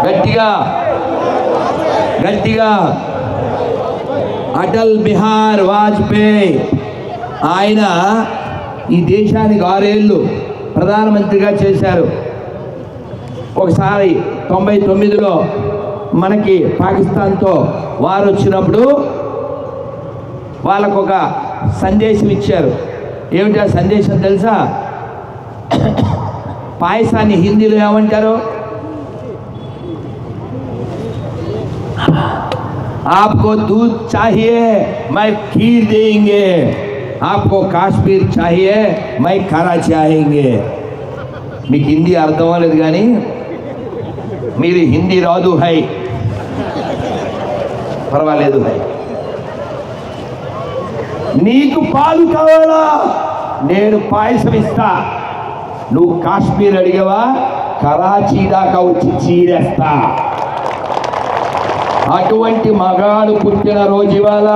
గట్టిగా గట్టిగా. అటల్ బిహారీ వాజ్పేయి ఆయన ఈ దేశానికి 6 ఏళ్ళు ప్రధానమంత్రిగా చేశారు. ఒకసారి 99లో మనకి పాకిస్తాన్తో వారు వచ్చినప్పుడు వాళ్ళకు ఒక సందేశం ఇచ్చారు. ఏమిటి ఆ సందేశం తెలుసా? పాయసాన్ని హిందీలో ఏమంటారు? आपको दूध चाहिए मैं खीर देंगे, आपको काश्मीर चाहिए मैं खाना चाहेंगे. మీకు హిందీ అర్థం అవ్వలేదు కానీ మీరు హిందీ రాదు హై, పర్వాలేదు హై. నీకు పాలు కావాలా, నేను పాయసం ఇస్తా. నువ్వు కాశ్మీర్ అడిగావా, కరాచీ దాకా వచ్చి చీరేస్తా. అటువంటి మగాడు పుట్టిన రోజు ఇవాళ.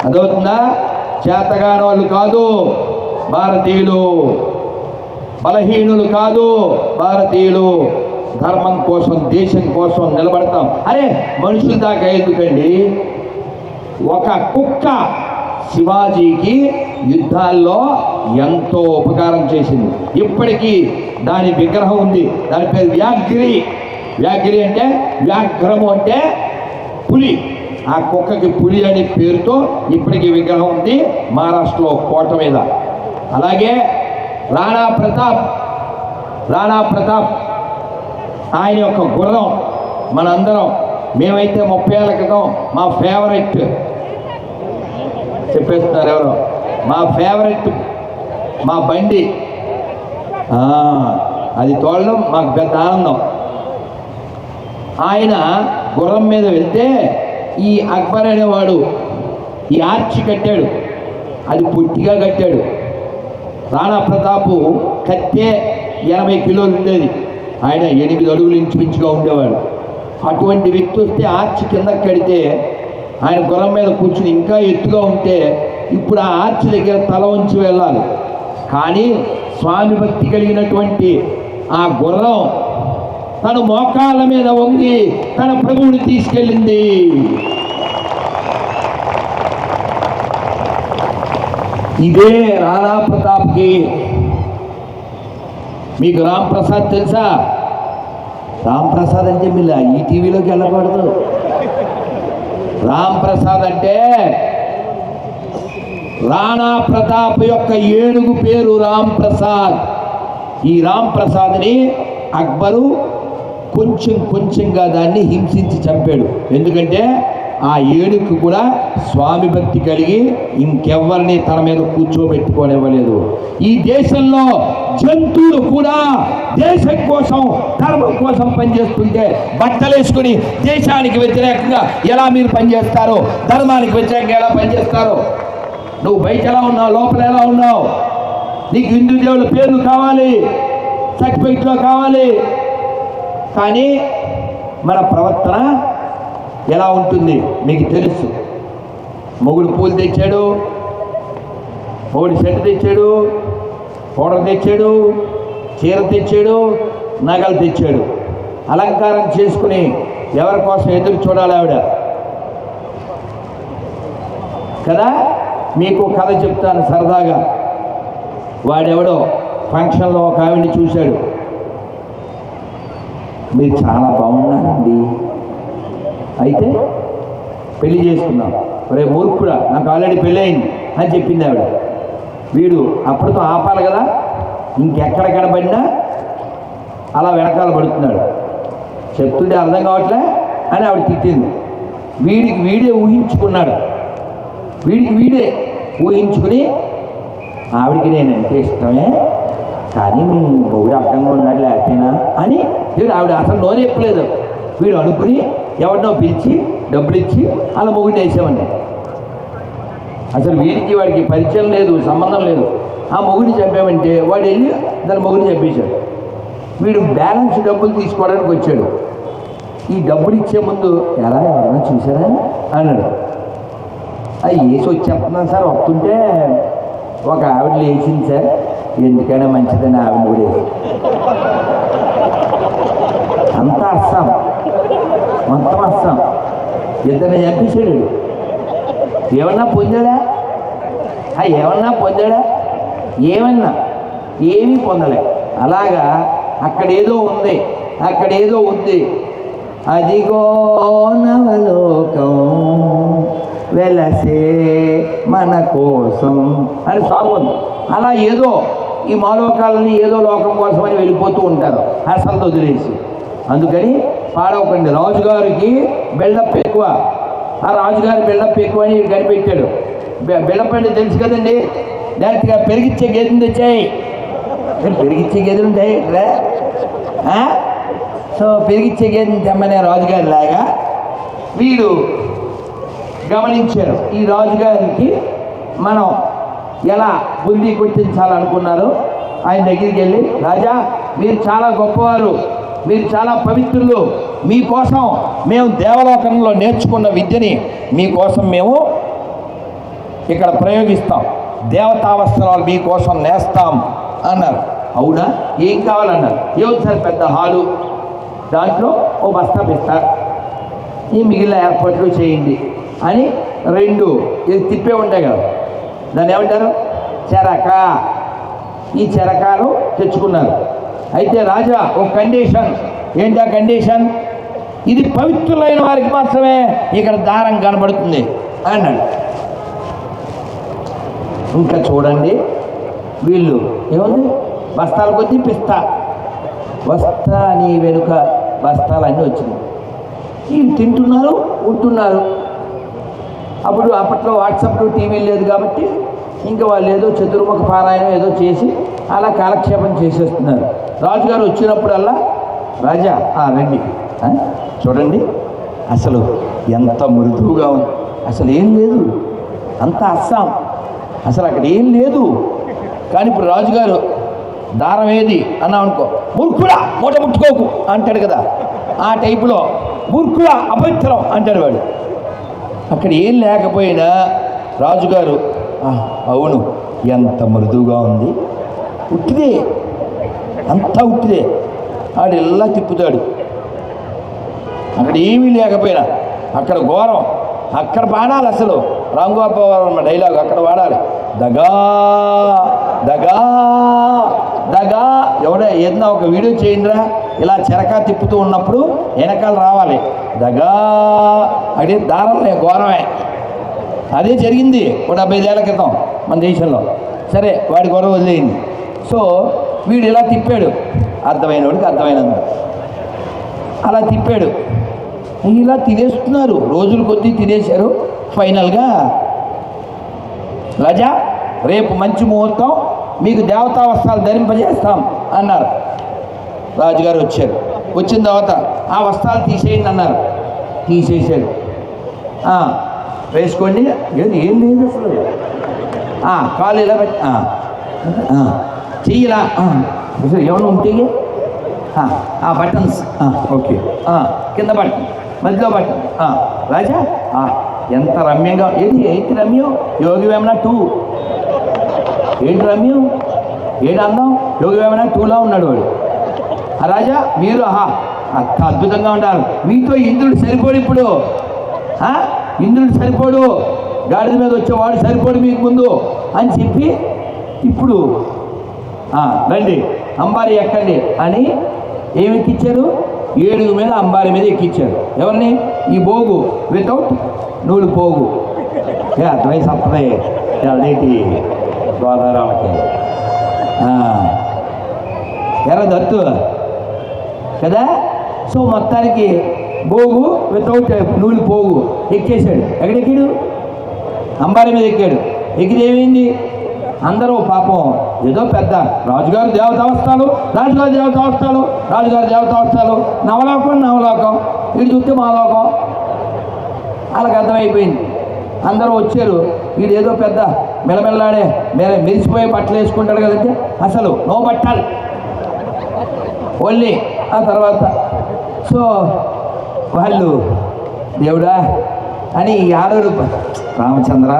అదవుతుందా? చేతగాని వాళ్ళు కాదు భారతీయులు, బలహీనులు కాదు భారతీయులు. ధర్మం కోసం, దేశం కోసం నిలబడతాం. అరే మనుషుల దాకా ఎందుకండి? ఒక కుక్క శివాజీకి యుద్ధాల్లో ఎంతో ఉపకారం చేసింది. ఇప్పటికీ దాని విగ్రహం ఉంది. దాని పేరు వ్యాఘ్రి. వ్యాఘ్రి అంటే వ్యాఘ్రము అంటే పులి. ఆ కుక్కకి పులి అనే పేరుతో ఇప్పటికీ విగ్రహం ఉంది మహారాష్ట్రలో కోట మీద. అలాగే రాణా ప్రతాప్ ఆయన యొక్క గుర్రం మనందరం, మేమైతే 30 ఏళ్ల క్రితం మా ఫేవరెట్ చెప్పేస్తున్నారు ఎవరో, మా ఫేవరెట్ మా బండి అది తోలడం మాకు పెద్ద ఆనందం. ఆయన గుర్రం మీద వెళ్తే ఈ అక్బర్ అనేవాడు ఈ ఆర్చి కట్టాడు. అది పొట్టిగా కట్టాడు. రాణా ప్రతాపు కత్తే 80 కిలోలు ఉండేది. ఆయన 8 అడుగులు ఇంచుమించుగా ఉండేవాడు. అటువంటి వ్యక్తి వస్తే ఆర్చి కిందకి కడితే ఆయన గుర్రం మీద కూర్చుని ఇంకా ఎత్తుగా ఉంటే ఇప్పుడు ఆ ఆర్చి దగ్గర తల వంచి వెళ్ళాలి. కానీ స్వామి భక్తి కలిగినటువంటి ఆ గుర్రం తన మోకాళ్ళ మీద వంగి తన ప్రభువుని తీసుకెళ్ళింది. ఇదే రాణా ప్రతాప్కి. మీకు రామ్ ప్రసాద్ తెలుసా? రామ్ ప్రసాద్ అంటే మీరు ఈ టీవీలోకి వెళ్ళకూడదు. రామ్ ప్రసాద్ అంటే రాణా ప్రతాప్ యొక్క ఏనుగు పేరు రామ్ ప్రసాద్. ఈ రామ్ ప్రసాద్ని అక్బరు కొంచెంగా దాన్ని హింసించి చంపాడు. ఎందుకంటే ఆ ఏనుగు కూడా స్వామి భక్తి కలిగి ఇంకెవ్వరిని తన మీద కూర్చోబెట్టుకోనివ్వలేదు. ఈ దేశంలో జంతువులు కూడా దేశం కోసం, ధర్మం కోసం పనిచేస్తుంటే బట్టలేసుకుని దేశానికి వ్యతిరేకంగా ఎలా మీరు పనిచేస్తారో, ధర్మానికి వ్యతిరేకంగా ఎలా పనిచేస్తారో. నువ్వు బయట ఎలా ఉన్నావు, లోపల ఎలా ఉన్నావు? నీకు హిందూ దేవుళ్ళ పేర్లు కావాలి, సర్టిఫికెట్లో కావాలి. కానీ మన ప్రవర్తన ఎలా ఉంటుంది మీకు తెలుసు. మొగుడు పూలు తెచ్చాడు, మొగుడు సెట్ తెచ్చాడు, పౌడర్ తెచ్చాడు, చీర తెచ్చాడు, నగలు తెచ్చాడు. అలంకారం చేసుకుని ఎవరి కోసం ఎదురు చూడాలి ఆవిడ కదా. మీకు కథ చెప్తాను సరదాగా. వాడెవడో ఫంక్షన్లో ఒక ఆవిడని చూశాడు. మీరు చాలా బాగున్నారండి, అయితే పెళ్లి చేసుకున్నాం. ఒరే మూర్ఖుడా, నాకు ఆల్రెడీ పెళ్ళి అయింది అని చెప్పింది ఆవిడ. వీడు అప్పటితో ఆపాలి కదా, ఇంకెక్కడ కనబడినా అలా వెనకాల పడుతున్నాడు. చెప్తుంటే అర్థం కావట్లే అని ఆవిడ తిట్టింది. వీడే ఊహించుకున్నాడు. వీడే ఊహించుకుని ఆవిడికి నేనంటే ఇష్టమే, కానీ మీ మొగుడు అడ్డంగా ఉన్నాడు లేకపోయినా అని ఆవిడ అసలు నోరు ఎప్పలేదు. వీడు అనుకుని ఎవరినో పిలిచి డబ్బులు ఇచ్చి అలా మొగుడిని వేసామండి. అసలు వాడికి పరిచయం లేదు, సంబంధం లేదు. ఆ మొగుడిని చెప్పామంటే వాడు వెళ్ళి దాని మొగుడిని చెప్పేశాడు. వీడు బ్యాలెన్స్ డబ్బులు తీసుకోవడానికి వచ్చాడు. ఈ డబ్బులు ఇచ్చే ముందు ఎలా ఎవరైనా చూసారా అన్నాడు. అది వేసి వచ్చేస్తున్నాను సార్. వస్తుంటే ఒక ఆవిడ లేచింది సార్, ఎందుకైనా మంచిదని ఆవిడ కూడా అంత అస్సాం, మొత్తం అస్సాం. ఇద్దరిని చంపేశాడు. ఏమన్నా పొందాడా? ఏమన్నా పొందాడా? ఏమీ పొందలే. అలాగా అక్కడేదో ఉంది. అదిగో నవలోకం వెలసే మన కోసం అని సాగు ఉంది. అలా ఏదో ఈ మాలోకాలని ఏదో లోకం కోసమని వెళ్ళిపోతూ ఉంటారు అసలు వదిలేసి. అందుకని పాడవకండి. రాజుగారికి బిల్డప్ ఎక్కువ. ఆ రాజుగారి బిల్డప్ ఎక్కువ అని కనిపెట్టాడు. బిల్డప్ అంటే తెలుసు కదండి. డైరెక్ట్గా పెరిగిచ్చే గేదెలు తెచ్చాయి. పెరిగిచ్చే గేదెలు ఉంటాయి ఇక్కడ. సో పెరిగిచ్చే గేదెని తెమ్మనే రాజుగారి లాగా వీడు గమనించారు. ఈ రాజుగారికి మనం ఎలా బుద్ధి కొట్టించాలనుకున్నారు. ఆయన దగ్గరికి వెళ్ళి, రాజా మీరు చాలా గొప్పవారు, మీరు చాలా పవిత్రులు, మీకోసం మేము దేవలోకంలో నేర్చుకున్న విద్యని మీకోసం మేము ఇక్కడ ప్రయోగిస్తాం, దేవతావస్త్రాలు మీకోసం నేస్తాం అన్నారు. అవునా, ఏం కావాలన్నారు. ఏమి సార్, పెద్ద హాలు, దాంట్లో ఓ బస్తా పిస్తా, ఈ మిగిలిన ఏర్పాట్లు చేయండి అని 2 ఇది తిప్పే ఉంటాయి కదా, దాన్ని ఏమంటారు, చెరక. ఈ చెరకాలు తెచ్చుకున్నారు. అయితే రాజా ఒక కండిషన్. ఏంటి ఆ కండిషన్? ఇది పవిత్రులైన వారికి మాత్రమే ఇక్కడ దారం కనబడుతుంది అన్నాడు. ఇంకా చూడండి, వీళ్ళు ఏముంది, బస్తాల కొద్దీ పిస్తా, వస్తా నీ వెనుక బస్తాలన్నీ వచ్చినాయి. వీళ్ళు తింటున్నారు, ఉంటున్నారు. అప్పుడు అప్పట్లో వాట్సాప్లు టీవీలు లేదు కాబట్టి ఇంకా వాళ్ళు ఏదో చతుర్ముఖ పారాయణం ఏదో చేసి అలా కాలక్షేపం చేసేస్తున్నారు. రాజుగారు వచ్చినప్పుడల్లా, రాజా రండి, చూడండి అసలు ఎంత మృదువుగా ఉంది, అసలు ఏం లేదు, అంత అస్సాం, అసలు అక్కడ ఏం లేదు. కానీ ఇప్పుడు రాజుగారు దారం ఏది అన్నాం అనుకో, మూర్ఖుడా మూట ముట్టుకోకు అంటాడు కదా, ఆ టైపులో మూర్ఖుడా అపవిత్రం అంటాడు వాడు. అక్కడ ఏం లేకపోయినా రాజుగారు, అవును ఎంత మృదువుగా ఉంది, ఉట్టిదే, అంతా ఉట్టిదే. ఆడు ఇలా తిప్పుతాడు. అక్కడ ఏమీ లేకపోయినా, అక్కడ ఘోరం, అక్కడ పాడాలి. అసలు రాంగోపాల్ డైలాగ్ అక్కడ వాడాలి. దగా దగా దగా. ఏదన్నా ఒక వీడియో చేయండిరా, ఇలా చెరక తిప్పుతూ ఉన్నప్పుడు వెనకాల రావాలి దగా. అదే దారంలో ఘోరమే. అదే జరిగింది 75 ఏళ్ల క్రితం మన దేశంలో. సరే వాడి గొడవ వదిలేయండి. సో వీడు ఇలా తిప్పాడు, అర్థమైన వాడికి అర్థమైనందు అలా తిప్పాడు. ఇలా తినేస్తున్నారు, రోజుల కొద్దీ తినేశారు. ఫైనల్గా, రాజా రేపు మంచి ముహూర్తం, మీకు దేవతా వస్త్రాలు ధరింపజేస్తాం అన్నారు. రాజుగారు వచ్చారు. వచ్చిన తర్వాత ఆ వస్త్రాలు తీసేయండి అన్నారు. తీసేసాడు. వేసుకోండి. ఏం లేదు అసలు. కాలు ఇలా పెట్టి చెయ్యిలా అసలు ఏమన్నా ఉంటే బటన్స్ ఓకే, కింద బటన్, మధ్యలో బటన్. రాజా ఎంత రమ్యంగా. ఏంటి రమ్యం? యోగి వేమన 2. ఏంటి రమ్యం, ఏంటి అందం? యోగి వేమన 2లో ఉన్నాడు వాడు. రాజా మీరు అంత అద్భుతంగా ఉంటారు, మీతో ఇంద్రుడు సరిపోడు. ఇప్పుడు ఇంద్రుడు సరిపోడు, గాడిద మీద వచ్చేవాడు సరిపోడు మీకు ముందు అని చెప్పి, ఇప్పుడు రండి అంబారి ఎక్కండి అని ఏమి ఎక్కించారు? 7 మీద అంబారి మీద ఎక్కించారు. ఎవరిని? ఈ బోగు, వితౌట్ నూలు పోగు. అర్థమై సత్తదే నేటి గోదావరికి ఎర్ర దత్తు కదా. సో మొత్తానికి బోగు వితౌట్ నూలు పోగు ఎక్కేశాడు. ఎక్కడెక్కాడు? అంబారి మీద ఎక్కాడు. ఎక్కితే ఏమైంది? అందరూ పాపం ఏదో పెద్ద రాజుగారు దేవతావస్థలు, రాజుగారు దేవతావస్థలు, రాజుగారు దేవతావస్థలు, నవలోకం, వీడు చూస్తే మాలోకం. వాళ్ళకి అర్థమైపోయింది. అందరూ వచ్చారు. వీడు ఏదో పెద్ద మెల్లమెల్లాడే మెరిసిపోయే బట్టలు వేసుకుంటాడు కదంటే, అసలు నో బట్టాలి ఓన్లీ. ఆ తర్వాత సో వాళ్ళు దేవుడా అని ఆడోడు, రామచంద్ర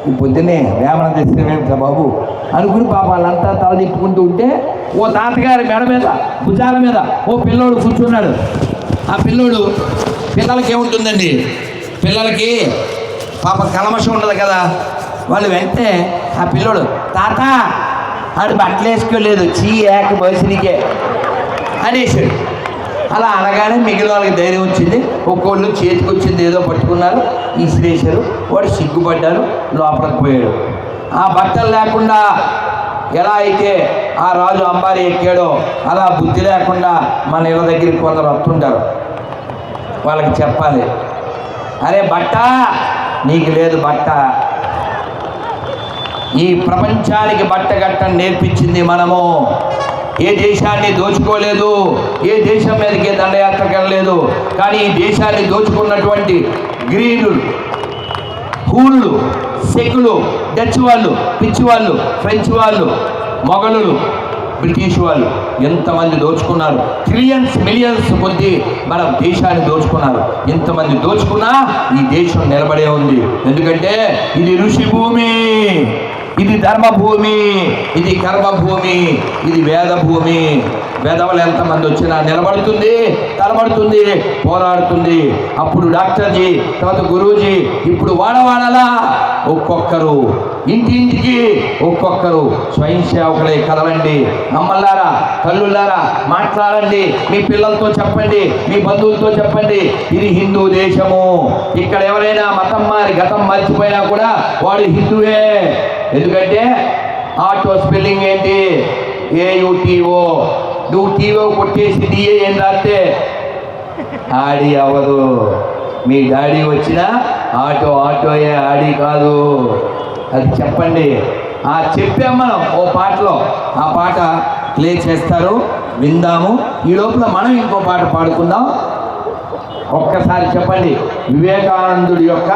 ఈ పొద్దున్నే వేమన తెచ్చినవేమిట బాబు అనుకుని పాప వాళ్ళంతా తల తిప్పుకుంటూ ఉంటే ఓ తాతగారి మెడ మీద భుజాల మీద ఓ పిల్లోడు కూర్చున్నాడు. ఆ పిల్లోడు, పిల్లలకి ఏముంటుందండి, పిల్లలకి పాప కలమషం ఉండదు కదా, వాళ్ళు వెంటనే ఆ పిల్లోడు తాత ఆడు బట్టలు వేసుకోలేదు చీ ఏక బయసునికే అనేసాడు. అలా అనగానే మిగిలిన వాళ్ళకి ధైర్యం వచ్చింది. ఒక్కోళ్ళు చేతికి వచ్చింది ఏదో పట్టుకున్నారు, ఇసిరేశారు. వాడు సిగ్గుపడ్డారు, లోపలికి పోయాడు. ఆ బట్టలు లేకుండా ఎలా అయితే ఆ రాజు అంబారి ఎక్కాడో అలా బుద్ధి లేకుండా మన ఇళ్ళ దగ్గరికి కొందరు వస్తుంటారు. వాళ్ళకి చెప్పాలి, అరే బట్ట నీకు లేదు బట్ట. ఈ ప్రపంచానికి బట్ట గట్టని నేర్పించింది మనము. ఏ దేశాన్ని దోచుకోలేదు, ఏ దేశం మీదకి దండయాత్రకు వెళ్ళలేదు. కానీ ఈ దేశాన్ని దోచుకున్నటువంటి గ్రీనులు, హూళ్ళు, సెకులు, డచ్ వాళ్ళు, పిచ్చి వాళ్ళు, ఫ్రెంచ్ వాళ్ళు, మొఘలులు, బ్రిటిష్ వాళ్ళు ఎంతమంది దోచుకున్నారు. ట్రిలియన్స్ మిలియన్స్ కొద్ది మన దేశాన్ని దోచుకున్నారు. ఎంతమంది దోచుకున్నా ఈ దేశం నిలబడే ఉంది. ఎందుకంటే ఇది ఋషి భూమి, ఇది ధర్మభూమి, ఇది కర్మభూమి, ఇది వేద భూమి. వేదవలు ఎంతమంది వచ్చినా నిలబడుతుంది, తలబడుతుంది, పోరాడుతుంది. అప్పుడు డాక్టర్జీ, తర్వాత గురూజీ, ఇప్పుడు వాడవాడలా ఒక్కొక్కరు, ఇంటింటికి ఒక్కొక్కరు స్వయం సేవకులే కదలండి. అమ్మలారా, తల్లులారా, మాట్లాడండి, మీ పిల్లలతో చెప్పండి, మీ బంధువులతో చెప్పండి. ఇది హిందూ దేశము. ఇక్కడ ఎవరైనా మతం మారి గతం మర్చిపోయినా కూడా వాడు హిందువే. ఎందుకంటే ఆటో స్పెల్లింగ్ ఏంటి, AUTO. నువ్వు టీఓ కొట్టేసి డిఏ ఏం రాస్తే ఆడి అవ్వదు. మీ డాడీ వచ్చినా ఆటోయే, ఆడి కాదు. అది చెప్పండి. చెప్పాం మనం ఓ పాటలో. ఆ పాట ప్లే చేస్తారు, విందాము. ఈ లోపల మనం ఇంకో పాట పాడుకుందాం. ఒక్కసారి చెప్పండి. వివేకానందుడి యొక్క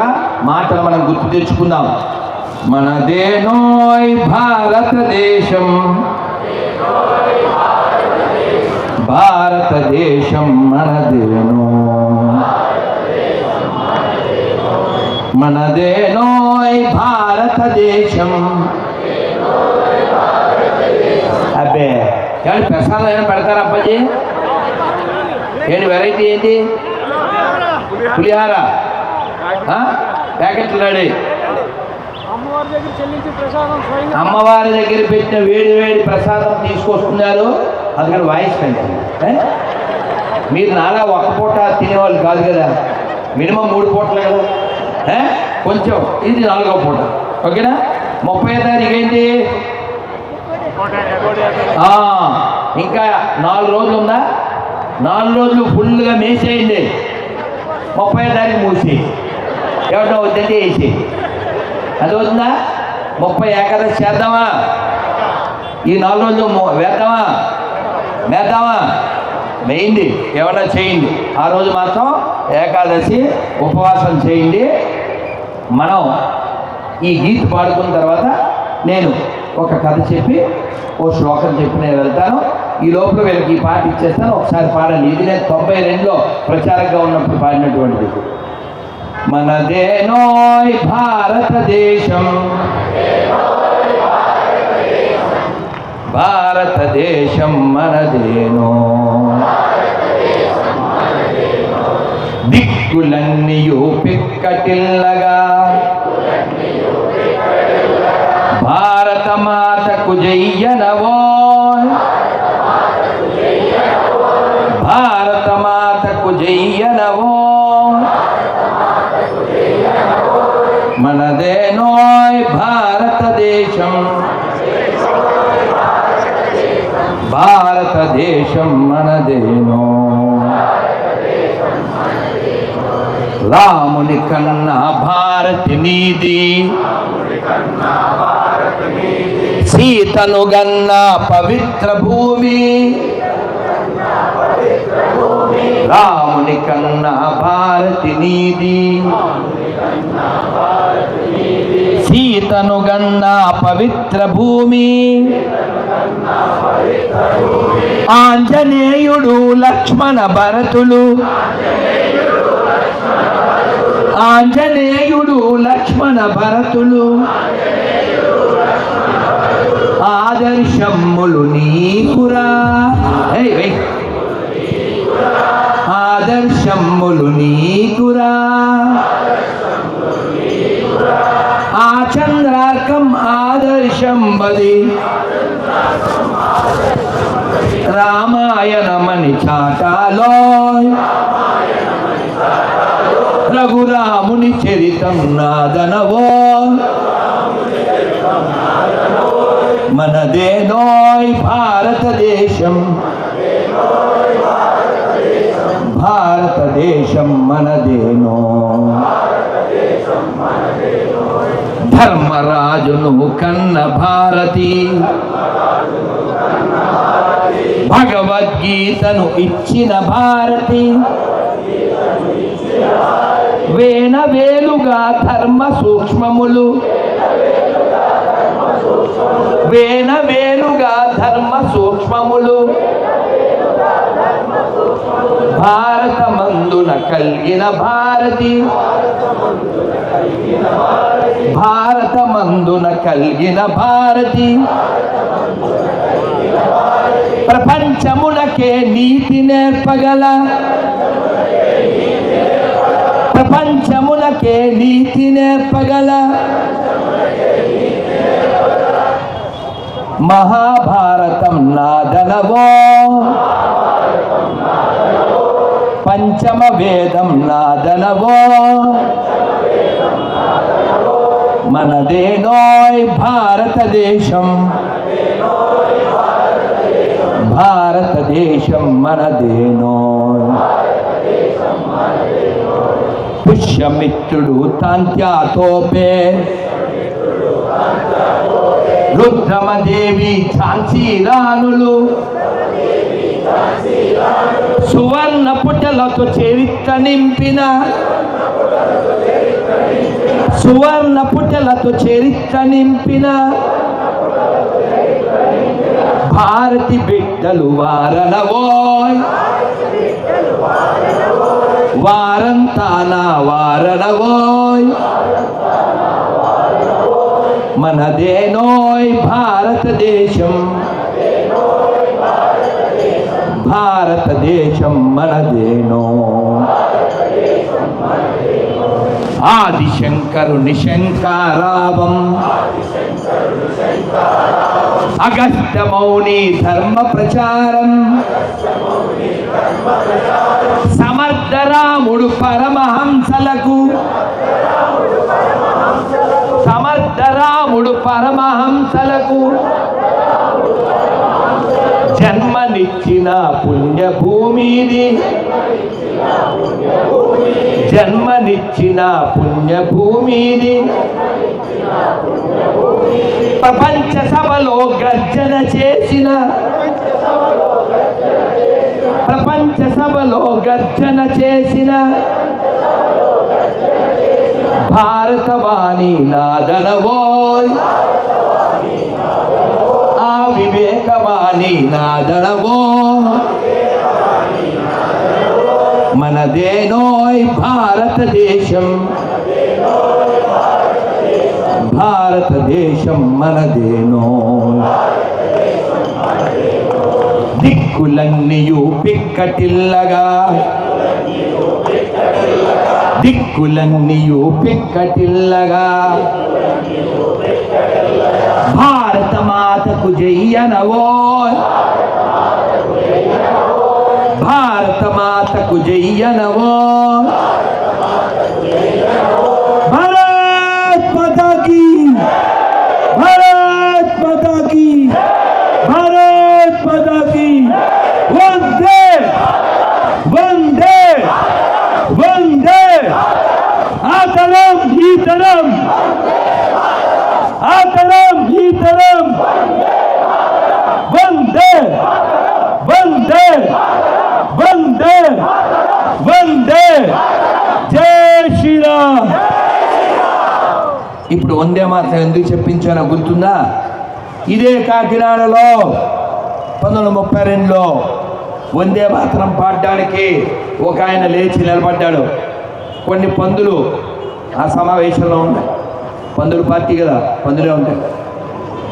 మాటలు మనం గుర్తు తెచ్చుకుందాం. మనదేనోయ్ భారతదేశం, భారతదేశం మనదేనో, మనదేనోయ్ భారతదేశం. అబ్బే కానీ ప్రసాదం ఏమైనా పెడతారా అబ్బాజీ? ఏంటి వెరైటీ ఏంటి? పులిహార ప్యాకెట్లు రెడీ. అమ్మవారి దగ్గర పెట్టిన వేడి వేడి ప్రసాదం తీసుకొస్తున్నారు. అందుకని వాయిస్ పెంచండి. మీరు నాలా ఒక్క పూట తినేవాళ్ళు కాదు కదా, మినిమం 3 పూటలు కదా. కొంచెం ఇది 4వ పూట, ఓకేనా? 30వ తారీఖు ఏంటి? ఇంకా 4 రోజులు ఉందా? 4 రోజులు ఫుల్గా మేసేయండి. 30వ తారీఖు మూసి ఎవరినో వద్దంటే వేసి, అది అవుతుందా? 30 ఏకాదశి చేద్దామా? ఈ 4 రోజులు వేద్దామా? వేయండి, ఏమన్నా చేయండి. ఆ రోజు మాత్రం ఏకాదశి ఉపవాసం చేయండి. మనం ఈ గీత పాడుకున్న తర్వాత నేను ఒక కథ చెప్పి ఓ శ్లోకం చెప్పి నేను వెళ్తాను. ఈ లోపల వీళ్ళకి ఈ పాట ఇచ్చేస్తాను, ఒకసారి పాడండి. ఇది నేను 92లో ప్రచారంగా ఉన్నప్పుడు పాడినటువంటిది. మనదేనోయ్ భారతదేశం, భారతదేశం మనదేనో, దిక్కులన్నీయు పిక్కటిల్లగా, భారత మాతకు జయ్యనవో, భారత మాతకు జయ్యనవో, మనదేనోయ్ భారతదేశం, భారతదేశం మనదేనో. రాముని కన్నా భారతి నీది, సీతను గన్నా పవిత్ర భూమి. రాముని కన్నా భారతి నీది, సీతను గన్నా పవిత్ర భూమి. ఆంజనేయుడు లక్ష్మణ భరతులు, ఆంజనేయుడు లక్ష్మణ భరతులు, ఆదర్శములు నీకురా, ఆదర్శములు నీకురా, ఆ చంద్రార్కం ఆదర్శం బది రామాయణమని చాటాలో రఘురాముని చరితం నాదనవో మనదేనోయ్ భారతదేశం, భారతదేశం మనదేనో. ధర్మరాజును కన్న భారతి, భగవద్గీతను ఇచ్చిన భారతి, వేనవేలుగా ధర్మ సూక్ష్మములు, వేనవేలుగా ధర్మ సూక్ష్మములు భారతమందున కలిగిన భారతి, భారతమందున కలిగిన భారతి, ప్రపంచమునకే నీతి నేర్పగల, ప్రపంచమునకే నీతి నేర్పగల మహాభారతం నాదనవో, పంచమ వేదం నాదనవో మనదేనోయ్ భారతదేశం, భారతదేశం మనదేనోయ్. పుష్యమిత్రుడు తాంత్యాతోపే, రుద్రమదేవి ఝాన్సీ రాణులు, సువర్ణ పుటలతో చరిత్ర నింపిన, సువర్ణ పుటలతో చరిత్ర నింపిన భారతి బిడ్డలు వారనవోయ్, వారంతానా వారనవోయ్ మనదేనోయ్ భారతదేశం, భారతదేశం మనదేనో. ఆదిశంకరుని శంకారావం, అగస్త్య మౌని ధర్మ ప్రచారం, సమర్థరాముడు పరమహంసలకు, సమర్థరాముడు పరమహంసలకు జన్మనిచ్చిన పుణ్యభూమిది, జన్మనిచ్చిన పుణ్యభూమిది. ప్రపంచ సభలో గర్జన చేసిన, ప్రపంచ సభలో గర్జన చేసిన భారతవాణి నాదనవోయ్, ఆ వివేకవాణి నాదనవో మనదేనోయ్ భారతదేశం, భారతదేశం మనదేనో. దిక్కులన్నీయు పిక్కటిల్లగా, దిక్కులన్నీయు పిక్కటిల్లగా భారత మాతకు జయ్యనవో, భారత మాతకు జయ్యనవో. భారత్ మాతా కీ, భారత్ మాతా కీ, భారత్ మాతా కీ. వందే వందే వందే. ఆ తరం ఈ తరం, ఆ తరం ఈ తరం. వందే వందే వందే వందే. జై శ్రీరామ్. ఇప్పుడు వందే మాత్రం ఎందుకు చెప్పించానో గుర్తుందా? ఇదే కాకినాడలో 1932లో వందే మాత్రం పాడడానికి ఒక ఆయన లేచి నిలబడ్డాడు. కొన్ని పందులు ఆ సమావేశంలో ఉన్నాయి. పందులు పార్టీ కదా, పందులే ఉంటాయి.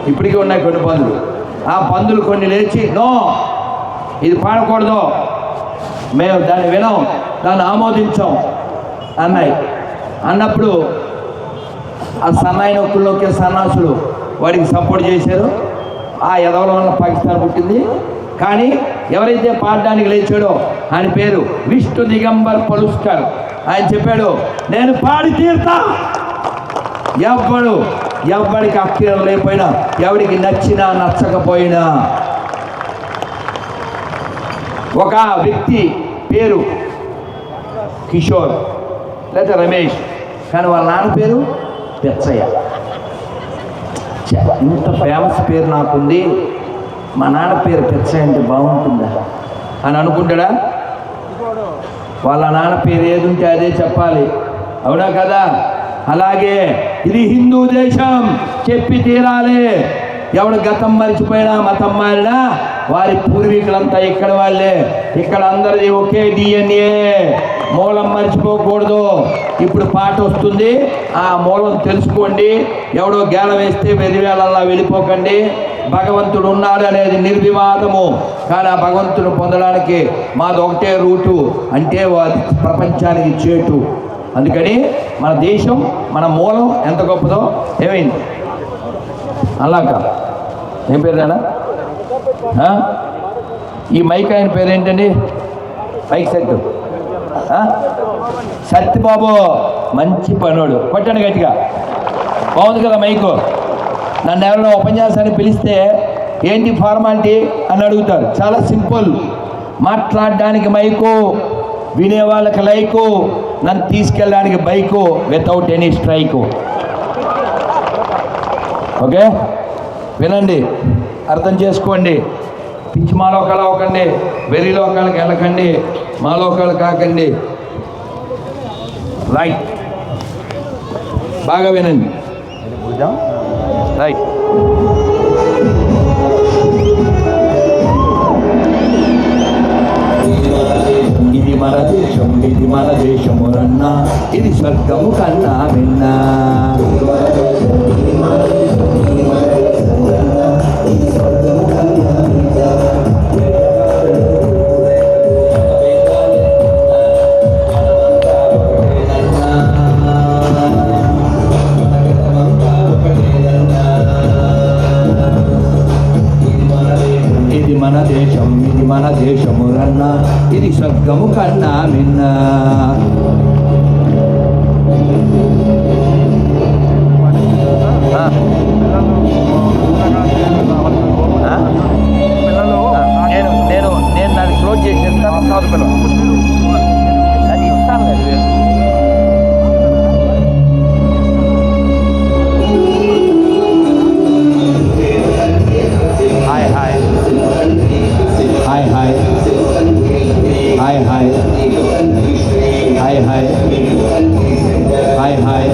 ఇప్పటికీ ఉన్నాయి కొన్ని పందులు. ఆ పందులు కొన్ని లేచి నో ఇది పాడకూడదు, మేము దాన్ని వినం, దాన్ని ఆమోదించాం అన్నాయి. అన్నప్పుడు ఆ సన్నాయి నొక్కుల్లోకి సన్నాసులు వాడికి సపోర్ట్ చేశారు. ఆ ఎదవల వల్ల పాకిస్తాన్ పుట్టింది. కానీ ఎవరైతే పాడడానికి లేచాడో ఆయన పేరు విష్ణు దిగంబర్ పలుస్కర్. ఆయన చెప్పాడు, నేను పాడి తీరుతా. ఎవడికి అక్షరం లేకపోయినా, ఎవడికి నచ్చినా నచ్చకపోయినా. ఒక వ్యక్తి పేరు కిషోర్ లేదా రమేష్, కానీ వాళ్ళ నాన్న పేరు పెచ్చయ్య. ఇంత ఫేమస్ పేరు నాకుంది, మా నాన్న పేరు పెచ్చయ్య అంటే బాగుంటుందా అని అనుకుంటాడా? వాళ్ళ నాన్న పేరు ఏది ఉంటే అదే చెప్పాలి, అవునా కదా? అలాగే ఇది హిందూ దేశం, చెప్పి తీరాలి. ఎవడు గతం మరిచిపోయినా మతం మారినా వారి పూర్వీకులంతా ఇక్కడ వాళ్ళే. ఇక్కడ అందరిది ఒకే DNA, మూలం మర్చిపోకూడదు. ఇప్పుడు పాట వస్తుంది, ఆ మూలం తెలుసుకోండి. ఎవడో గేల వేస్తే వెరివేళల్లా వెళ్ళిపోకండి. భగవంతుడు ఉన్నాడు అనేది నిర్వివాదము. కానీ ఆ భగవంతుడు పొందడానికి మాది ఒకటే రూటు, అంటే ప్రపంచానికి చేటు. అందుకని మన దేశం, మన మూలం ఎంత గొప్పదో. ఏమైంది అలాగా? ఏం పేరేనా? ఈ మైక్ ఆయన పేరేంటండి? మైక్ సెట్ సత్యబాబు, మంచి పనోడు, కొట్టండి గట్టిగా. బాగుంది కదా మైకు? నన్ను ఎవరైనా ఉపన్యాసాన్ని పిలిస్తే ఏంటి ఫార్మాలిటీ అని అడుగుతారు. చాలా సింపుల్, మాట్లాడడానికి మైకు, వినే వాళ్ళకి లైకు, నన్ను తీసుకెళ్ళడానికి bike without any strike. Okay, వినండి, అర్థం చేసుకోండి. పిచ్చి మాలోకాలు అవ్వకండి, వెర్రి లోకాలకు వెళ్ళకండి, మాలోకాలు కాకండి. రైట్, బాగా వినండి. రైట్, ఇది మన దేశం, ఇది మన దేశము రన్నా, ఇది స్వర్గము కన్నా విన్నా. మన దేశము రన్నా, ఇది స్వర్గము కన్నా మిన్నా. నేను దాన్ని క్లోజ్ చేసేస్తాను. అది ఇస్తాను. Hi hi hi hi hi hi hi hi hi hi.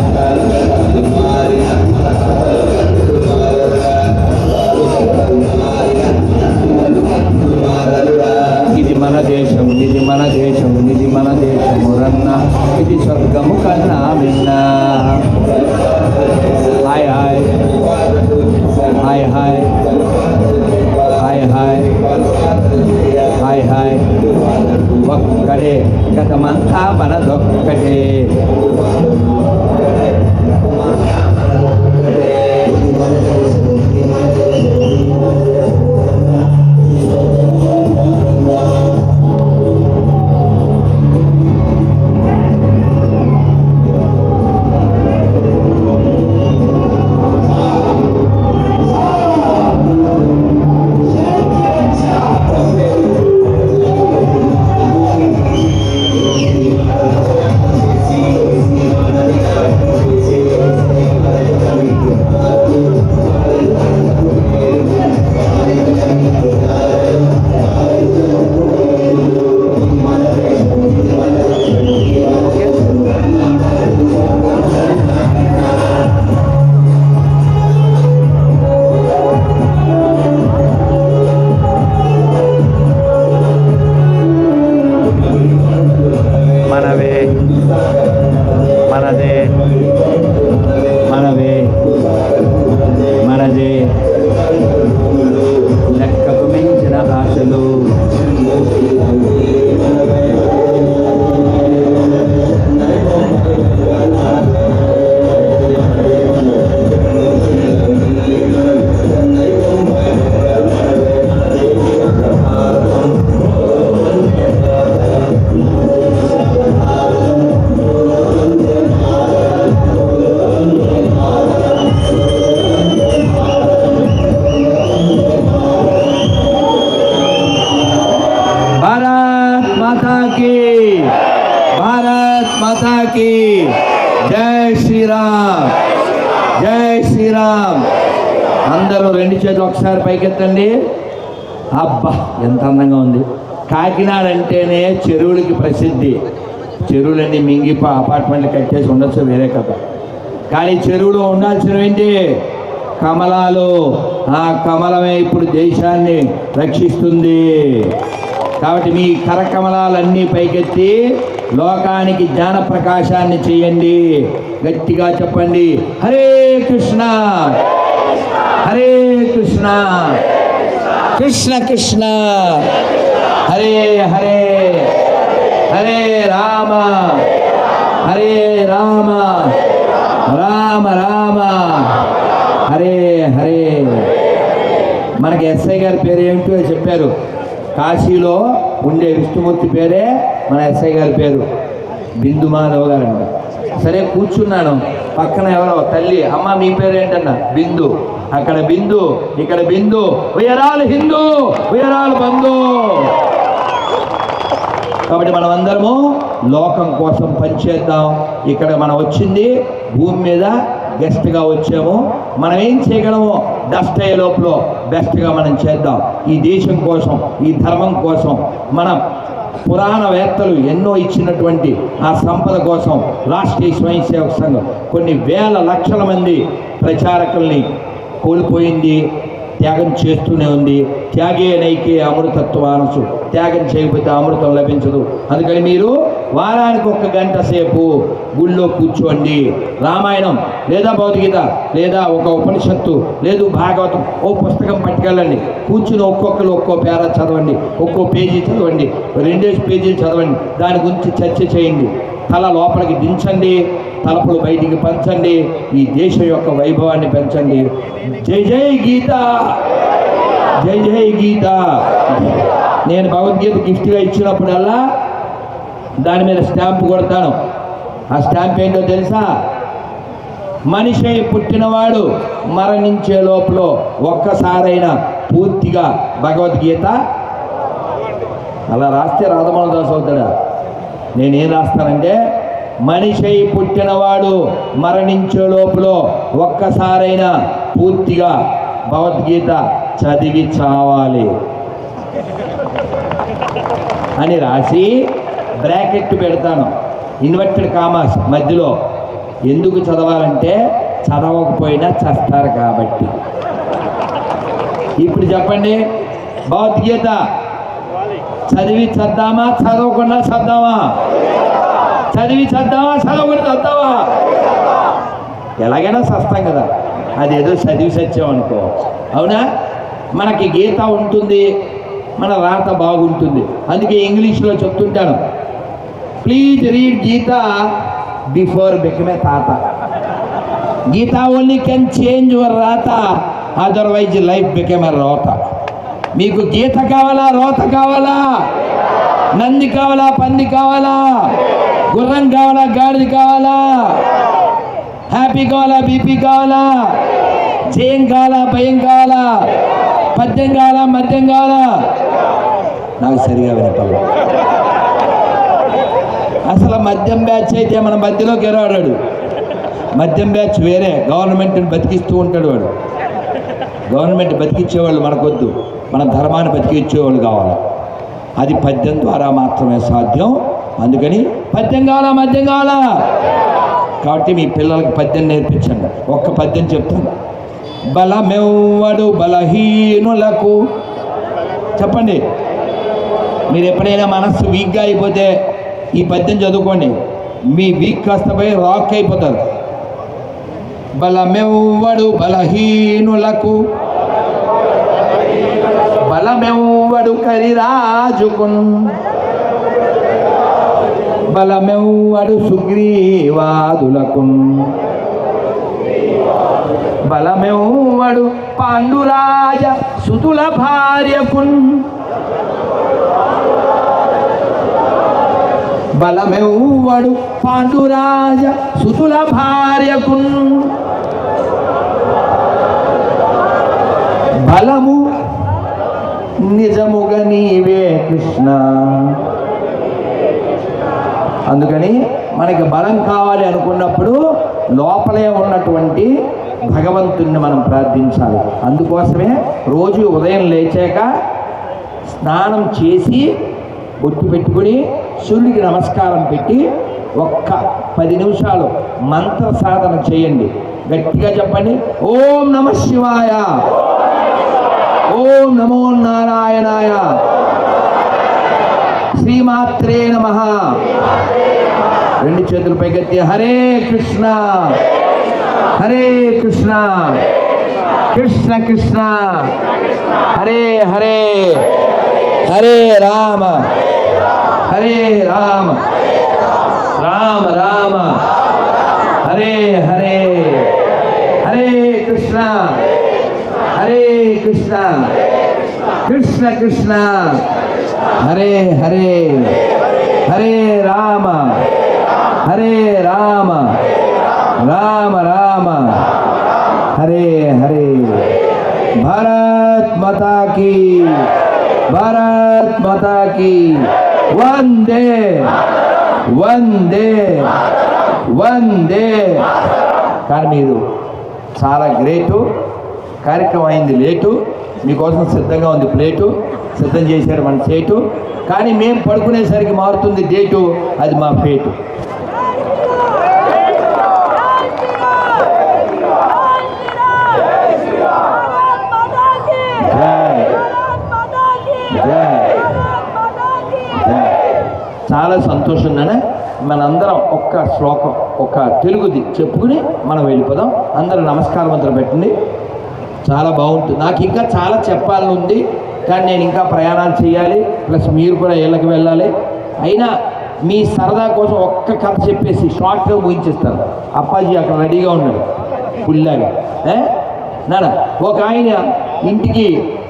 ఇది మన దేశం, ఇది మన దేశం, ఇది మన దేశము రన్నా, ఇది స్వర్గము కన్నా విన్నా. Hi hi hi hi hi hi hi hi. ఒక్కడే గతమంతా మనదొక్కటే. మనదే మాతాకి, భారత్ మాతాకి జై శ్రీరామ్, జై శ్రీరామ్. అందరూ రెండు చేతులు ఒకసారి పైకెత్తండి. అబ్బా ఎంత అందంగా ఉంది. కాకినాడ అంటేనే చెరువులకి ప్రసిద్ధి. చెరువులన్నీ మింగిపో అపార్ట్మెంట్లు కట్టేసి ఉండొచ్చు, వేరే కథ. కానీ చెరువులో ఉండాల్సినవి ఏంటి? కమలాలు. ఆ కమలమే ఇప్పుడు దేశాన్ని రక్షిస్తుంది. కాబట్టి మీ కరకమలాలన్నీ పైకెత్తి లోకానికి జ్ఞాన ప్రకాశాన్ని చేయండి. గట్టిగా చెప్పండి, హరే కృష్ణ హరే కృష్ణ కృష్ణ కృష్ణ హరే హరే, హరే రామ హరే రామ రామ రామ హరే హరే. మనకి ఎస్ఐ గారి పేరు ఏమిటో చెప్పారు. కాశీలో ఉండే విష్ణుమూర్తి పేరే మన ఎస్ఐ గారి పేరు, బిందు మాధవ్ గారు అంట. సరే కూర్చున్నాను, పక్కన ఎవరో తల్లి, అమ్మ మీ పేరు ఏంటన్నా? బిందు. అక్కడ బిందు, ఇక్కడ బిందు. ఉయరాలు హిందూ, ఉయరాలు బంధు. కాబట్టి మనం అందరము లోకం కోసం పనిచేద్దాం. ఇక్కడ మనం వచ్చింది భూమి మీద గెస్ట్గా వచ్చాము. మనం ఏం చేయగలమో డస్ట్ అయ్యే లోపల బెస్ట్గా మనం చేద్దాం. ఈ దేశం కోసం, ఈ ధర్మం కోసం. మన పురాణవేత్తలు ఎన్నో ఇచ్చినటువంటి ఆ సంపద కోసం రాష్ట్రీయ స్వయం సేవక సంఘం కొన్ని వేల లక్షల మంది ప్రచారకుల్ని కోల్పోయింది, త్యాగం చేస్తూనే ఉంది. త్యాగే నైకే అమృతత్వ మానసు, త్యాగం చేయకపోతే అమృతం లభించదు. అందుకని మీరు వారానికి 1 గంట సేపు గుళ్ళో కూర్చోండి. రామాయణం లేదా భగవద్గీత లేదా ఒక ఉపనిషత్తు లేదు భాగవతం ఓ పుస్తకం పట్టుకెళ్ళండి. కూర్చుని ఒక్కొక్కరు ఒక్కో పేరా చదవండి, ఒక్కో పేజీ చదవండి, 2 పేజీలు చదవండి. దాని గురించి చర్చ చేయండి. తల లోపలికి దించండి, తలపులు బయటికి పంచండి. ఈ దేశం యొక్క వైభవాన్ని పెంచండి. జై జై గీత, జై జై గీత. నేను భగవద్గీత గిఫ్ట్గా ఇచ్చినప్పుడల్లా దాని మీద స్టాంపు కొడతాను. ఆ స్టాంప్ ఏంటో తెలుసా? మనిషి పుట్టినవాడు మరణించే లోపల ఒక్కసారైనా పూర్తిగా భగవద్గీత అలా రాస్తే రాధమోహన దాస్ అవుతాడా? నేనేం రాస్తానంటే, మనిషి పుట్టినవాడు మరణించే లోపల ఒక్కసారైనా పూర్తిగా భగవద్గీత చదివి చావాలి అని రాసి బ్రాకెట్ పెడతాను, ఇన్వర్టెడ్ కామాస్ మధ్యలో. ఎందుకు చదవాలంటే చదవకపోయినా చస్తారు కాబట్టి. ఇప్పుడు చెప్పండి, భగవద్గీత చదివి చద్దామా, చదవకుండా చద్దామా? చదివి చద్దామా, చదవకుండా చద్దామా? ఎలాగైనా చస్తాం కదా. అదేదో చదివి సచ్చామనుకో, అవునా? మనకి గీత ఉంటుంది, మన రాత బాగుంటుంది. అందుకే ఇంగ్లీష్లో చెప్తుంటాను, please read Gita before become a తాత. Gita only can change your రాత, అదర్వైజ్ లైఫ్ బికమ్ ఏ రోత. మీకు గీత కావాలా, రోత కావాలా? నంది కావాలా, పంది కావాలా? గుర్రం కావాలా, గాడిద కావాలా? హ్యాపీ కావాలా, బీపీ కావాలా? జయం కావాలా, భయం కావాలా? పద్యం కావాలా, మద్యం కావాలా? నాకు సరిగా వినపల్ల. అసలు మద్యం బ్యాచ్ అయితే మన మధ్యలోకి ఎరాడాడు. మద్యం బ్యాచ్ వేరే, గవర్నమెంట్ని బతికిస్తూ ఉంటాడు వాడు. గవర్నమెంట్ బతికించేవాళ్ళు మనకొద్దు, మన ధర్మాన్ని బతికించేవాళ్ళు కావాలి. అది పద్యం ద్వారా మాత్రమే సాధ్యం. అందుకని పద్యం కావాలా, మద్యం కావాలా? కాబట్టి మీ పిల్లలకి పద్యం నేర్పించండి. ఒక్క పద్యం చెప్తాను. బలమెవ్వడు బలహీనులకు. చెప్పండి, మీరు ఎప్పుడైనా మనస్సు వీక్గా అయిపోతే ఈ పద్యం చదువుకోండి, మీ వీక్ కాస్త పోయి రాక్ అయిపోతారు. బలమెవ్వడు బలహీనులకు, బలమెవ్వడు కరిరాజుకున్, బలమెవ్వడు సుగ్రీవాదులకున్, బలమెవ్వడు పాండురాజ సుతుల భార్యకున్, బలమెవ్వడు పాండురాజ సుతుల భార్యకున్, బలము నిజముగా నీవే కృష్ణ, అందుకని మనకి బలం కావాలి అనుకున్నప్పుడు లోపలే ఉన్నటువంటి భగవంతుణ్ణి మనం ప్రార్థించాలి. అందుకోసమే రోజు ఉదయం లేచాక స్నానం చేసి బొట్టు పెట్టుకుని సూర్యుడికి నమస్కారం పెట్టి ఒక్క 10 నిమిషాలు మంత్ర సాధన చేయండి. గట్టిగా చెప్పండి, ఓం నమః శివాయ, ఓం నమో నారాయణాయ, శ్రీమాత్రే నమః. 2 చేతులు పైకెత్తి హరే కృష్ణ హరే కృష్ణ కృష్ణ కృష్ణ హరే హరే హరే రామ హరే రామ రామ రామ హరే హరే హరే కృష్ణ హరే కృష్ణ కృష్ణ కృష్ణ హరే హరే హరే రామ హరే రామ రామ రామ హరే హరే. భారత్ మాతా కీ, భారత్ మాతా కీ. వందే వందే వందే. కానీ మీరు చాలా గ్రేటు. కార్యక్రమం అయింది లేటు, మీకోసం సిద్ధంగా ఉంది ప్లేటు, సిద్ధం చేశారు మన చేటు. కానీ మేము పడుకునేసరికి మారుతుంది డేటు, అది మా ఫేటు. చాలా సంతోషం నాన్న. మనందరం ఒక్క శ్లోకం, ఒక తెలుగుది చెప్పుకుని మనం వెళ్ళిపోదాం. అందరూ నమస్కారం మంత్రం పెట్టండి. చాలా బాగుంటుంది. నాకు ఇంకా చాలా చెప్పాలని ఉంది, కానీ నేను ఇంకా ప్రయాణాలు చేయాలి, ప్లస్ మీరు కూడా ఇళ్ళకి వెళ్ళాలి. అయినా మీ సరదా కోసం ఒక్క కథ చెప్పేసి షార్ట్గా ముగించేస్తాను. అప్పాజీ అక్కడ రెడీగా ఉన్నాడు పుల్లాగా. నాన్న, ఒక ఆయన ఇంటికి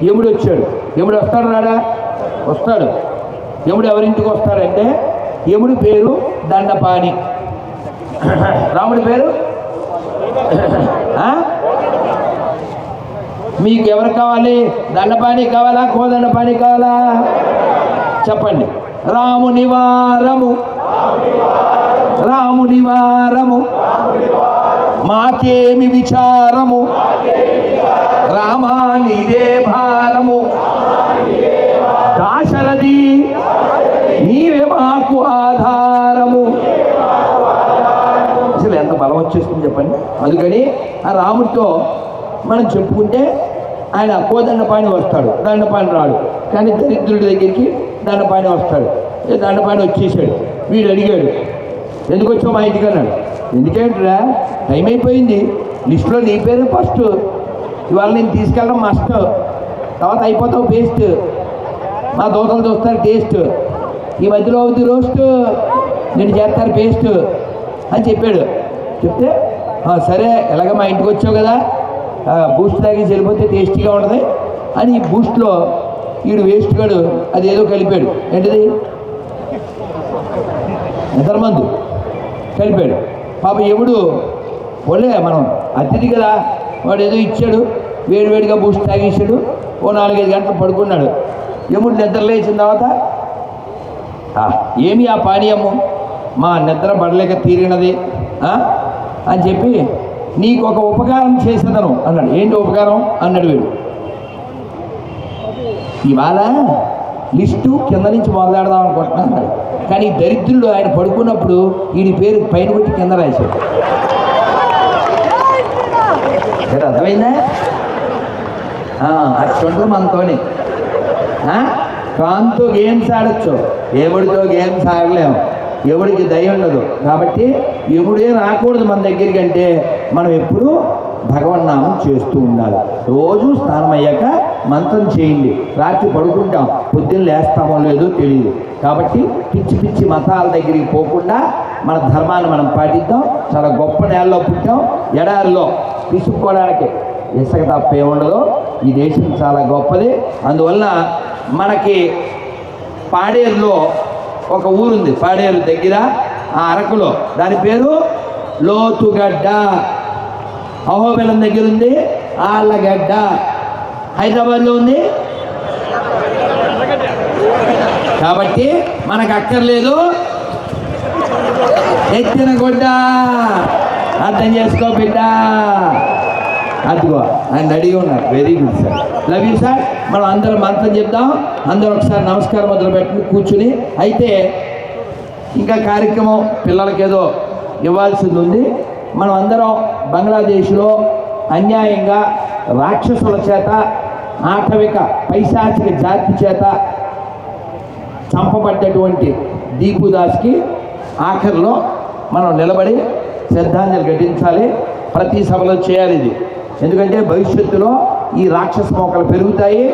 యముడు వచ్చాడు. యముడు వస్తాడు రాడా? వస్తాడు. యముడు ఎవరింటికి వస్తాడంటే, యముడి పేరు దండపాణి, రాముడి పేరు. మీకు ఎవరు కావాలి? దండపాణి కావాలా, కోదండపాణి కావాలా? చెప్పండి. రాముని వారము, రాముని వారము, మాకేమి విచారము, రామానిదే భారము, దాశరథి నీవే మాకు ఆధారము. అసలు ఎంత బలం వచ్చేస్తుంది చెప్పండి. అందుకని ఆ రాముడితో మనం చెప్పుకుంటే ఆయన కోదండపాణి వస్తాడు, దండపాణి రాడు. కానీ దరిద్రుడి దగ్గరికి దండపాణి వస్తాడు. దండపాణి వచ్చేసాడు. వీడు అడిగాడు, ఎందుకు వచ్చావు మా ఇంటికి అన్నాడు. ఎందుకేంటిరా, టైం అయిపోయింది, లిస్టులో నీ పేరు ఫస్ట్, ఇవాళ నేను తీసుకెళ్ళడం మస్ట్, తర్వాత అయిపోతావు పేస్ట్, మా దోతలు చూస్తారు టేస్ట్, ఈ మధ్యలో అవుతుంది రోస్ట్, నేను చేస్తారు పేస్ట్ అని చెప్పాడు. చెప్తే సరే ఎలాగ మా ఇంటికి వచ్చావు కదా, బూస్ట్ తాగి వెళ్ళిపోతే టేస్టీగా ఉంటుంది అని ఈ బూస్ట్లో వీడు వేస్ట్ గాడు అది ఏదో కలిపాడు. ఏంటిది? నిద్రమందు కలిపాడు. పాప ఎముడు ఒళ్ళే మనం అతిథి కదా, వాడు ఏదో ఇచ్చాడు, వేడివేడిగా బూస్ట్ తాగేసాడు. ఓ 4-5 గంటలు పడుకున్నాడు. యముడు నిద్ర లేచిన తర్వాత, ఏమి ఆ పానీయము, మా నిద్ర పడలేక తీరినది అని చెప్పి, నీకు ఒక ఉపకారం చేసేదను అన్నాడు. ఏంటి ఉపకారం అన్నాడు వీడు. ఇవాళ లిస్టు కింద నుంచి మొదలెడదాం అనుకుంటున్నాడు. కానీ దరిద్రుడు ఆయన పడుకున్నప్పుడు వీడి పేరు పైన కొట్టి కింద రాశాడు. అర్థమైందా? అట్టుంటుంది మనతోని. కాంతో గేమ్స్ ఆడచ్చు, ఎవడితో గేమ్స్ ఆడలేము, ఎవడికి దయ ఉండదు. కాబట్టి ఎవడే రాకూడదు మన దగ్గరికి. అంటే మనం ఎప్పుడూ భగవన్నామం చేస్తూ ఉండాలి. రోజు స్నానం అయ్యాక మంత్రం చేయండి. రాత్రి పడుకుంటాం, పొద్దున్న లేస్తామో లేదో తెలియదు. కాబట్టి పిచ్చి పిచ్చి మతాల దగ్గరికి పోకుండా మన ధర్మాన్ని మనం పాటిద్దాం. చాలా గొప్ప నేలలో పుట్టాం, ఎడారిలో పిసుక్కోవడానికి ఇసుక తప్ప ఏముండదు. ఈ దేశం చాలా గొప్పది. అందువల్ల మనకి పాడేరులో ఒక ఊరుంది, పాడేరు దగ్గర ఆ అరకులో, దాని పేరు లోతుగడ్డ. అహోబిలం దగ్గర ఉంది ఆళ్ళగడ్డ. హైదరాబాద్లో ఉంది. కాబట్టి మనకు అక్కర్లేదు ఎత్తిన గుడ్డ అర్థం చేసుకో బిడ్డ. అదిగో ఆయన అడిగి ఉన్నారు. Very good sir, love you sir. మనం అందరం మంత్రం చెప్దాం. అందరూ ఒకసారి నమస్కారం మొదలు పెట్టుకుని కూర్చుని. అయితే ఇంకా కార్యక్రమం పిల్లలకి ఏదో ఇవ్వాల్సింది ఉంది. మనం అందరం బంగ్లాదేశ్లో అన్యాయంగా రాక్షసుల చేత, ఆటవిక పైశాచిక జాతి చేత చంపబడ్డటువంటి దీపుదాస్కి ఆఖరిలో మనం నిలబడి శ్రద్ధాంజలి ఘటించాలి. ప్రతి సభలో చేయాలి ఇది. ఎందుకంటే భవిష్యత్తులో ఈ రాక్షస మొక్కలు పెరుగుతాయి.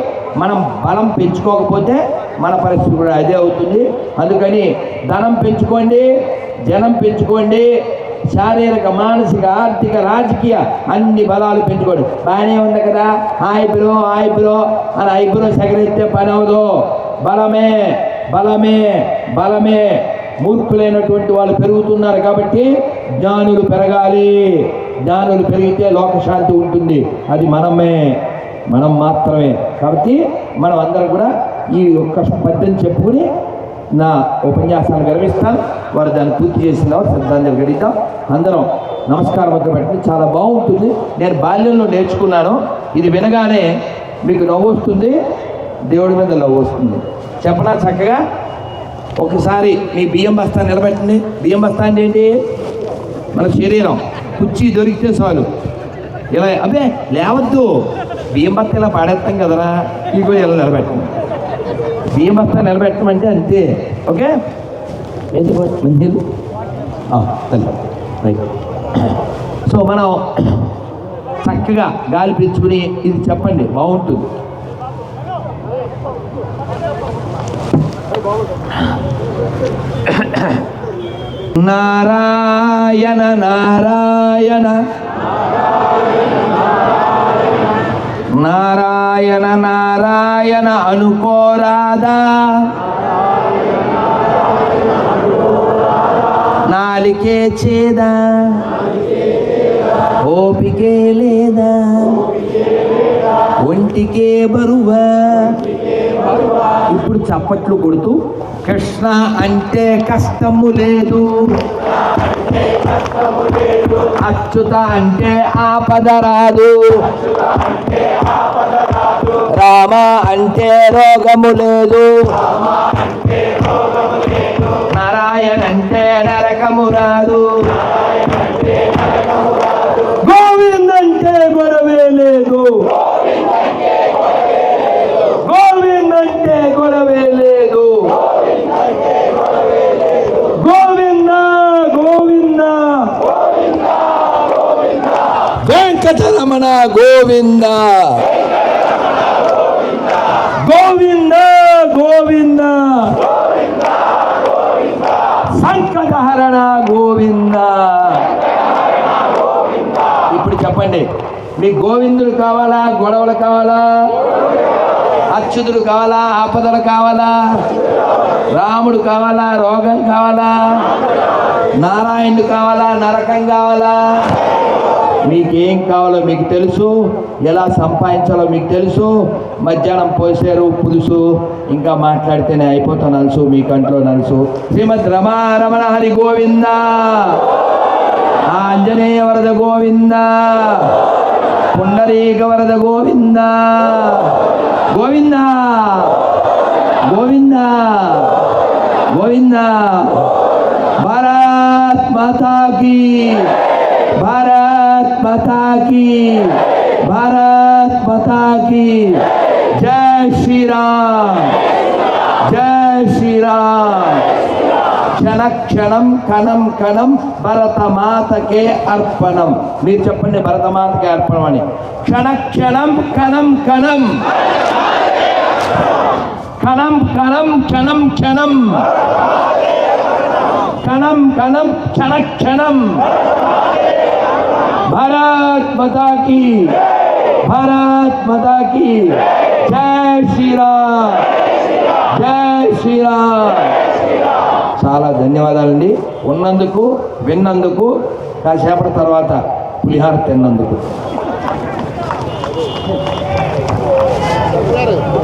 మనం బలం పెంచుకోకపోతే మన పరిస్థితి కూడా అదే అవుతుంది. అందుకని ధనం పెంచుకోండి, జనం పెంచుకోండి, శారీరక, మానసిక, ఆర్థిక, రాజకీయ అన్ని బలాలు పెంచుకోండి. బాగానే ఉంది కదా, ఐబ్రో ఐబ్రో అని ఐబ్రో సెగరెత్తే పని అవదు. బలమే బలమే బలమే. మూర్ఖులైనటువంటి వాళ్ళు పెరుగుతున్నారు కాబట్టి జ్ఞానులు పెరగాలి. జ్ఞానులు పెరిగితే లోకశాంతి ఉంటుంది. అది మనం మాత్రమే. కాబట్టి మనం అందరం కూడా ఈ ఒక్క పద్యం చెప్పుకుని నా ఉపన్యాసాన్ని గర్విస్తాను. వారు దాన్ని పూర్తి చేసిన శ్రద్ధాంజలి గడిద్దాం. అందరం నమస్కారం వద్ద పెట్టండి. చాలా బాగుంటుంది. నేను బాల్యంలో నేర్చుకున్నాను. ఇది వినగానే మీకు నవ్వు వస్తుంది, దేవుడి మీద నవ్వు వస్తుంది. చెప్పనా చక్కగా? ఒకసారి మీ బియ్యం బస్తా నిలబెట్టండి. బియ్యం బస్తా అంటే ఏంటి? మన శరీరం. కుర్చీ దొరికితే చాలు. ఇలా అదే లేవద్దు. బియ్యం బస్తా ఇలా పాడేస్తాం కదరా, ఇగో ఇలా నిలబెట్టండి. బియ్యం బస్తా నిలబెట్టమంటే అంతే. ఓకే, ఎందుకు మంచిది రైట్. సో మనం చక్కగా గాలి పీల్చుకుని ఇది చెప్పండి, బాగుంటుంది. నారాయణ నారాయణ నారాయణ నారాయణ అనుకోరాదా, నాలికే చేదా, ఓపికే లేదా, ఒంటికే బరువా. ఇప్పుడు చప్పట్లు కొడుతూ కృష్ణ అంటే కష్టము లేదు, అచ్యుత అంటే ఆపద రాదు, రామ అంటే రోగము లేదు, నారాయణ అంటే నరకము రాదు, గోవింద్ అంటే గొడవే లేదు, గోవింద్ అంటే గొడవే లేదు, గోవింద గోవింద వెంకటరమణ గోవింద, గోవింద గోవింద సంకటహరణ గోవింద. ఇప్పుడు చెప్పండి, మీకు గోవిందుడు కావాలా, గొడవలు కావాలా, అచ్యుతుడు కావాలా, ఆపదలు కావాలా, రాముడు కావాలా, రోగం కావాలా, నారాయణుడు కావాలా, నరకం కావాలా? మీకేం కావాలో మీకు తెలుసు, ఎలా సంపాదించాలో మీకు తెలుసు. మధ్యాహ్నం పోసారు పులుసు, ఇంకా మాట్లాడితేనే అయిపోతాను నలుసు, మీ కంట్లో నలుసు. శ్రీమద్ రమారమణ హరి గోవింద, ఆంజనేయ వరద గోవింద, పుండరీక వరద గోవింద, గోవింద గోవింద గోవింద. భారత్ మాతా కీ, భారత్ మాతా కీ, భారత్ మాతా కీ. జై శ్రీరామ్, జై శ్రీరామ్. క్షణ క్షణం కణం కణం భరతమాతకే అర్పణం. మీరు చెప్పండి, భరతమాతకే అర్పణం అని. క్షణ క్షణం కణం కణం, కణం కణం క్షణం క్షణం, కణం కణం క్షణ క్షణం. భారత్ మాతా కీ, భారత్ మాతా కీ. జై శ్రీరామ్, జై శ్రీరామ్. చాలా ధన్యవాదాలండి ఉన్నందుకు, విన్నందుకు, కాసేపటి తర్వాత పులిహార తిన్నందుకు.